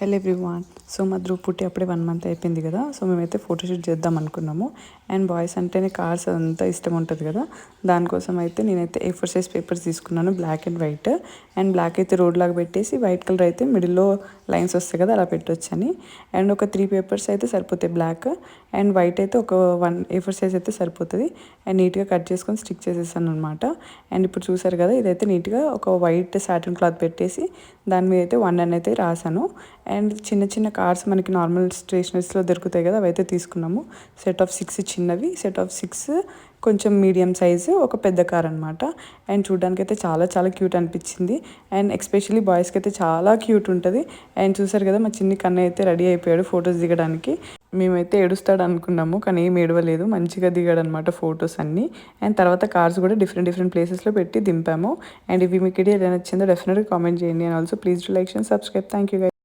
Hello everyone. So మా ధ్రువ్ పుట్టి అప్పుడే 1 మంత్ అయిపోయింది కదా. సో మేమైతే ఫోటోషూట్ చేద్దాం అనుకున్నాము. అండ్ బాయ్స్ అంటేనే కార్స్ అదంతా ఇష్టం ఉంటుంది కదా. దానికోసం అయితే నేనైతే A4 సైజ్ పేపర్స్ తీసుకున్నాను, black and white. And black అయితే రోడ్ లాగా పెట్టేసి వైట్ కలర్ అయితే మిడిల్లో లైన్స్ వస్తాయి కదా, అలా పెట్టొచ్చని. అండ్ ఒక 3 పేపర్స్ అయితే సరిపోతాయి, బ్లాక్ అండ్ వైట్ అయితే ఒక 1 A4 సైజ్ అయితే సరిపోతుంది. అండ్ నీట్గా కట్ చేసుకొని స్టిక్ చేసేసాను అనమాట. అండ్ ఇప్పుడు చూసారు కదా, ఇదైతే నీట్గా ఒక వైట్ సాటిన్ క్లాత్ పెట్టేసి దాని మీద అయితే 1 అని అయితే రాసాను. అండ్ చిన్న చిన్న కార్డ్స్ మనకి నార్మల్ స్టేషనరీస్లో దొరుకుతాయి కదా, అవైతే తీసుకున్నాము. సెట్ ఆఫ్ 6 చిన్నవి, సెట్ ఆఫ్ 6 కొంచెం మీడియం సైజు, ఒక పెద్ద కార్ అనమాట. అండ్ చూడడానికి అయితే చాలా చాలా క్యూట్ అనిపించింది. అండ్ ఎస్పెషల్లీ బాయ్స్కి అయితే చాలా క్యూట్ ఉంటుంది. అండ్ చూసారు కదా, మా చిన్ని కన్నయ్య అయితే రెడీ అయిపోయాడు ఫొటోస్ దిగడానికి. మేమైతే ఏడుస్తాడు అనుకున్నాము, కానీ ఏం ఏడవలేదు, మంచిగా దిగాడు అనమాట ఫొటోస్ అన్నీ. అండ్ తర్వాత కార్స్ కూడా డిఫరెంట్ డిఫరెంట్ ప్లేసెస్లో పెట్టి దింపాము. అండ్ ఇవి మీకు ఏదైనా నచ్చిందో డెఫినెట్గా కామెంట్ చేయండి. And also please do like and subscribe. Thank you guys.